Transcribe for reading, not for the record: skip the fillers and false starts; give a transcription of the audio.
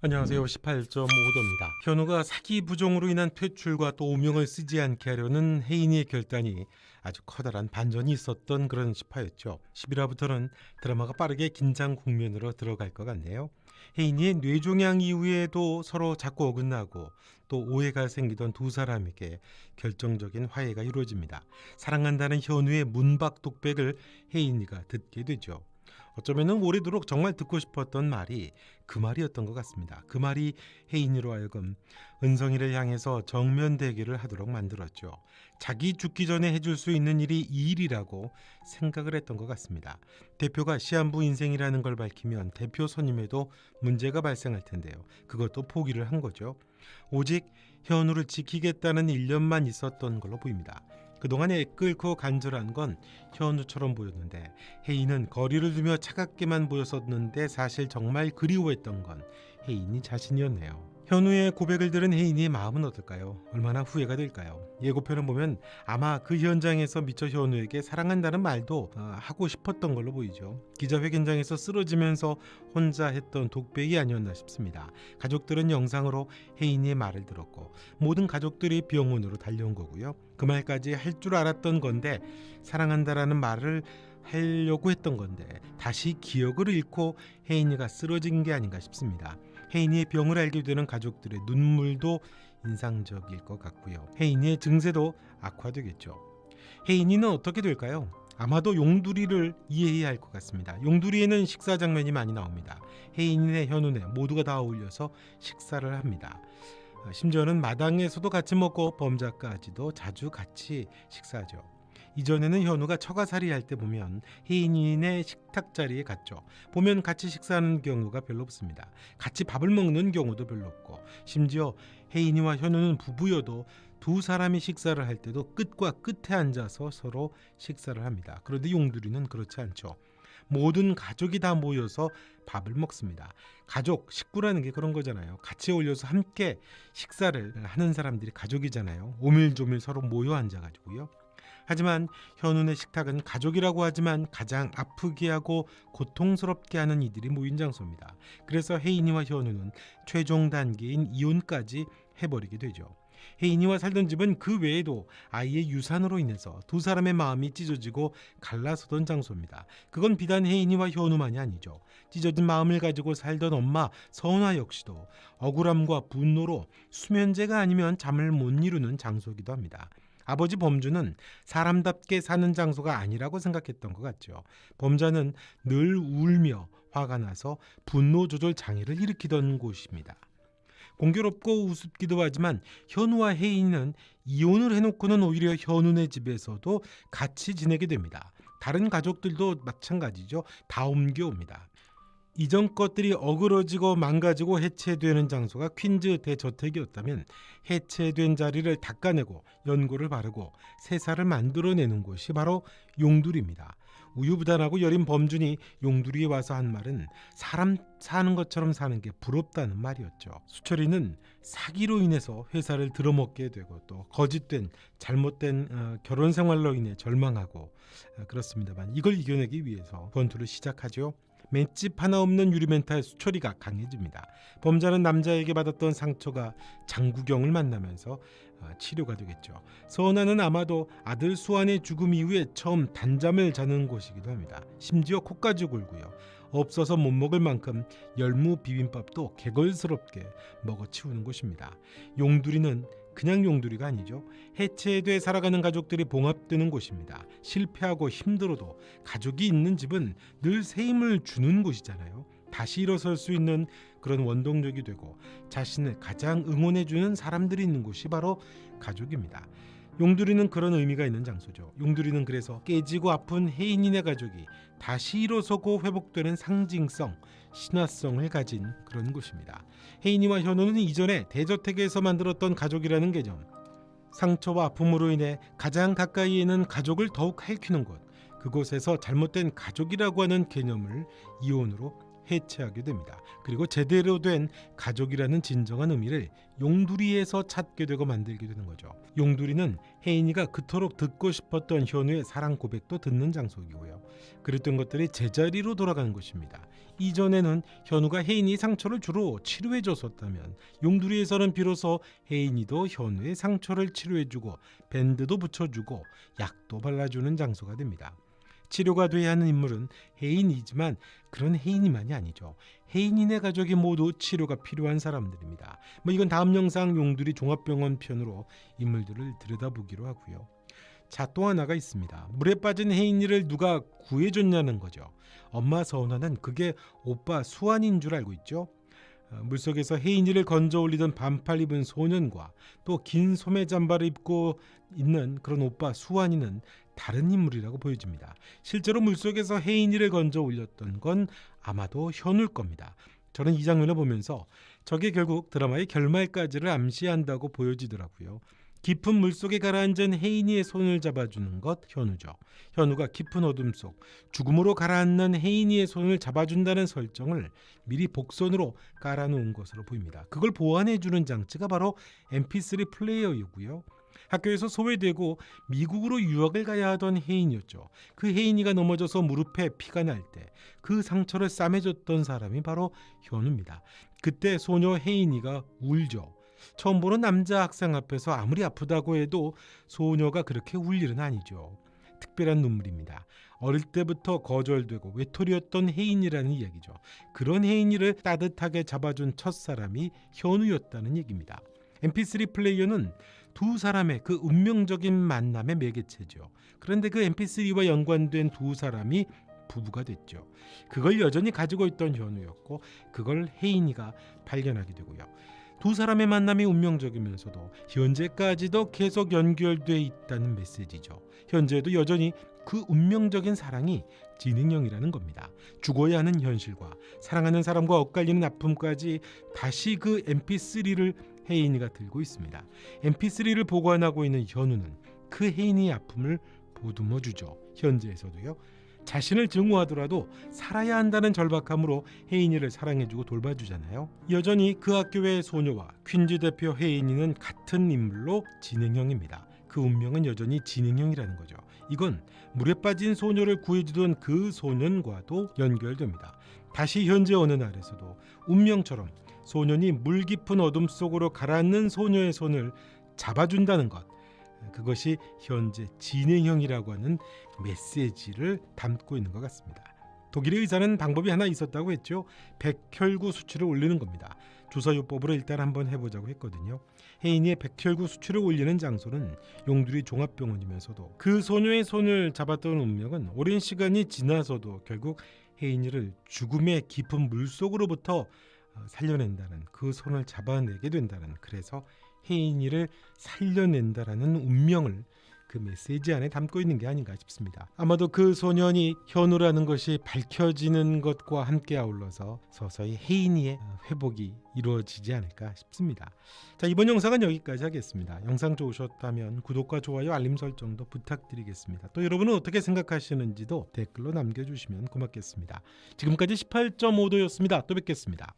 안녕하세요. 18.5도입니다. 현우가 사기 부정으로 인한 퇴출과 또 오명을 쓰지 않게 하려는 혜인이의 결단이 아주 커다란 반전이 있었던 그런 10화였죠. 11화부터는 드라마가 빠르게 긴장 국면으로 들어갈 것 같네요. 혜인이의 뇌종양 이후에도 서로 자꾸 어긋나고 또 오해가 생기던 두 사람에게 결정적인 화해가 이루어집니다. 사랑한다는 현우의 문박 독백을 혜인이가 듣게 되죠. 어쩌면은 오래도록 정말 듣고 싶었던 말이 그 말이었던 것 같습니다. 그 말이 혜인이로 하여금 은성이를 향해서 정면 대결을 하도록 만들었죠. 자기 죽기 전에 해줄 수 있는 일이 이 일이라고 생각을 했던 것 같습니다. 대표가 시한부 인생이라는 걸 밝히면 대표 선임에도 문제가 발생할 텐데요. 그것도 포기를 한 거죠. 오직 현우를 지키겠다는 일념만 있었던 걸로 보입니다. 그동안에 끌고 간절한 건 현우처럼 보였는데 혜인은 거리를 두며 차갑게만 보였었는데 사실 정말 그리워했던 건 혜인이 자신이었네요. 현우의 고백을 들은 혜인이의 마음은 어떨까요? 얼마나 후회가 될까요? 예고편을 보면 아마 그 현장에서 미처 현우에게 사랑한다는 말도 하고 싶었던 걸로 보이죠. 기자회견장에서 쓰러지면서 혼자 했던 독백이 아니었나 싶습니다. 가족들은 영상으로 혜인이의 말을 들었고 모든 가족들이 병원으로 달려온 거고요. 그 말까지 할 줄 알았던 건데 사랑한다라는 말을 하려고 했던 건데 다시 기억을 잃고 혜인이가 쓰러진 게 아닌가 싶습니다. 혜인이의 병을 알게 되는 가족들의 눈물도 인상적일 것 같고요. 혜인이의 증세도 악화되겠죠. 혜인이는 어떻게 될까요? 아마도 용두리를 이해해야 할 것 같습니다. 용두리에는 식사 장면이 많이 나옵니다. 혜인이네 현우네 모두가 다 어울려서 식사를 합니다. 심지어는 마당에서도 같이 먹고 범자까지도 자주 같이 식사하죠. 이전에는 현우가 처가살이 할 때 보면 혜인이네 식탁 자리에 갔죠. 보면 같이 식사하는 경우가 별로 없습니다. 같이 밥을 먹는 경우도 별로 없고 심지어 혜인이와 현우는 부부여도 두 사람이 식사를 할 때도 끝과 끝에 앉아서 서로 식사를 합니다. 그런데 용두리는 그렇지 않죠. 모든 가족이 다 모여서 밥을 먹습니다. 가족, 식구라는 게 그런 거잖아요. 같이 어울려서 함께 식사를 하는 사람들이 가족이잖아요. 오밀조밀 서로 모여 앉아가지고요. 하지만 현우네 식탁은 가족이라고 하지만 가장 아프게 하고 고통스럽게 하는 이들이 모인 장소입니다. 그래서 혜인이와 현우는 최종 단계인 이혼까지 해버리게 되죠. 혜인이와 살던 집은 그 외에도 아이의 유산으로 인해서 두 사람의 마음이 찢어지고 갈라서던 장소입니다. 그건 비단 혜인이와 현우만이 아니죠. 찢어진 마음을 가지고 살던 엄마 서은아 역시도 억울함과 분노로 수면제가 아니면 잠을 못 이루는 장소이기도 합니다. 아버지 범주는 사람답게 사는 장소가 아니라고 생각했던 것 같죠. 범자는 늘 울며 화가 나서 분노 조절 장애를 일으키던 곳입니다. 공교롭고 우습기도 하지만 현우와 혜인은 이혼을 해놓고는 오히려 현우네 집에서도 같이 지내게 됩니다. 다른 가족들도 마찬가지죠. 다 옮겨옵니다. 이전 것들이 어그러지고 망가지고 해체되는 장소가 퀸즈 대저택이었다면 해체된 자리를 닦아내고 연고를 바르고 새살을 만들어내는 곳이 바로 용두리입니다. 우유부단하고 여린 범준이 용두리에 와서 한 말은 사람 사는 것처럼 사는 게 부럽다는 말이었죠. 수철이는 사기로 인해서 회사를 들어먹게 되고 또 거짓된 잘못된 결혼 생활로 인해 절망하고 그렇습니다만 이걸 이겨내기 위해서 권투를 시작하죠. 맷집 하나 없는 유리멘탈 수철이가 강해집니다. 범자는 남자에게 받았던 상처가 장구경을 만나면서 치료가 되겠죠. 서은아는 아마도 아들 수환의 죽음 이후에 처음 단잠을 자는 곳이기도 합니다. 심지어 코까지 골고요. 없어서 못 먹을 만큼 열무 비빔밥도 개걸스럽게 먹어치우는 곳입니다. 용두리는 그냥 용두리가 아니죠. 해체돼 살아가는 가족들이 봉합되는 곳입니다. 실패하고 힘들어도 가족이 있는 집은 늘 새 힘을 주는 곳이잖아요. 다시 일어설 수 있는 그런 원동력이 되고 자신을 가장 응원해주는 사람들이 있는 곳이 바로 가족입니다. 용두리는 그런 의미가 있는 장소죠. 용두리는 그래서 깨지고 아픈 혜인이네 가족이 다시 일어서고 회복되는 상징성, 신화성을 가진 그런 곳입니다. 혜인이와 현우는 이전에 대저택에서 만들었던 가족이라는 개념, 상처와 아픔으로 인해 가장 가까이에 있는 가족을 더욱 핥히는 곳, 그곳에서 잘못된 가족이라고 하는 개념을 이혼으로 해체하게 됩니다. 그리고 제대로 된 가족이라는 진정한 의미를 용두리에서 찾게 되고 만들게 되는 거죠. 용두리는 혜인이가 그토록 듣고 싶었던 현우의 사랑 고백도 듣는 장소이고요. 그랬던 것들이 제자리로 돌아가는 것입니다. 이전에는 현우가 혜인이 상처를 주로 치료해 줬었다면 용두리에서는 비로소 혜인이도 현우의 상처를 치료해주고 밴드도 붙여주고 약도 발라주는 장소가 됩니다. 치료가 돼야 하는 인물은 혜인이지만 그런 혜인이만이 아니죠. 혜인이네 가족이 모두 치료가 필요한 사람들입니다. 이건 다음 영상 용두리 종합병원 편으로 인물들을 들여다보기로 하고요. 자, 또 하나가 있습니다. 물에 빠진 혜인이를 누가 구해줬냐는 거죠. 엄마 서은아는 그게 오빠 수환인 줄 알고 있죠. 물속에서 혜인이를 건져 올리던 반팔 입은 소년과 또 긴 소매 잠바를 입고 있는 그런 오빠 수환이는 다른 인물이라고 보여집니다. 실제로 물속에서 혜인이를 건져 올렸던 건 아마도 현우일 겁니다. 저는 이 장면을 보면서 저게 결국 드라마의 결말까지를 암시한다고 보여지더라고요. 깊은 물속에 가라앉은 혜인이의 손을 잡아주는 것 현우죠. 현우가 깊은 어둠 속 죽음으로 가라앉는 혜인이의 손을 잡아준다는 설정을 미리 복선으로 깔아놓은 것으로 보입니다. 그걸 보완해주는 장치가 바로 mp3 플레이어이고요. 학교에서 소외되고 미국으로 유학을 가야 하던 혜인이었죠. 그 혜인이가 넘어져서 무릎에 피가 날 때 그 상처를 싸매줬던 사람이 바로 현우입니다. 그때 소녀 혜인이가 울죠. 처음 보는 남자 학생 앞에서 아무리 아프다고 해도 소녀가 그렇게 울 일은 아니죠. 특별한 눈물입니다. 어릴 때부터 거절되고 외톨이였던 혜인이라는 이야기죠. 그런 혜인이를 따뜻하게 잡아준 첫사람이 현우였다는 얘기입니다. mp3 플레이어는 두 사람의 그 운명적인 만남의 매개체죠. 그런데 그 mp3와 연관된 두 사람이 부부가 됐죠. 그걸 여전히 가지고 있던 현우였고 그걸 혜인이가 발견하게 되고요. 두 사람의 만남이 운명적이면서도 현재까지도 계속 연결돼 있다는 메시지죠. 현재도 여전히 그 운명적인 사랑이 진행형이라는 겁니다. 죽어야 하는 현실과 사랑하는 사람과 엇갈리는 아픔까지 다시 그 mp3를 혜인이가 들고 있습니다. mp3를 보관하고 있는 현우는 그 혜인이의 아픔을 보듬어주죠. 현재에서도요. 자신을 증오하더라도 살아야 한다는 절박함으로 혜인이를 사랑해주고 돌봐주잖아요. 여전히 그 학교의 소녀와 퀸즈 대표 혜인이는 같은 인물로 진행형입니다. 그 운명은 여전히 진행형이라는 거죠. 이건 물에 빠진 소녀를 구해주던 그 소년과도 연결됩니다. 다시 현재 어느 날에서도 운명처럼 소년이 물 깊은 어둠 속으로 가라앉는 소녀의 손을 잡아준다는 것, 그것이 현재 진행형이라고 하는 메시지를 담고 있는 것 같습니다. 독일의 의사는 방법이 하나 있었다고 했죠. 백혈구 수치를 올리는 겁니다. 주사요법으로 일단 한번 해보자고 했거든요. 혜인이의 백혈구 수치를 올리는 장소는 용두리 종합병원이면서도 그 소녀의 손을 잡았던 운명은 오랜 시간이 지나서도 결국 혜인이를 죽음의 깊은 물속으로부터 살려낸다는, 그 손을 잡아내게 된다는, 그래서 혜인이를 살려낸다라는 운명을 그 메시지 안에 담고 있는 게 아닌가 싶습니다. 아마도 그 소년이 현우라는 것이 밝혀지는 것과 함께 아울러서 서서히 혜인이의 회복이 이루어지지 않을까 싶습니다. 자, 이번 영상은 여기까지 하겠습니다. 영상 좋으셨다면 구독과 좋아요, 알림 설정도 부탁드리겠습니다. 또 여러분은 어떻게 생각하시는지도 댓글로 남겨주시면 고맙겠습니다. 지금까지 18.5도였습니다. 또 뵙겠습니다.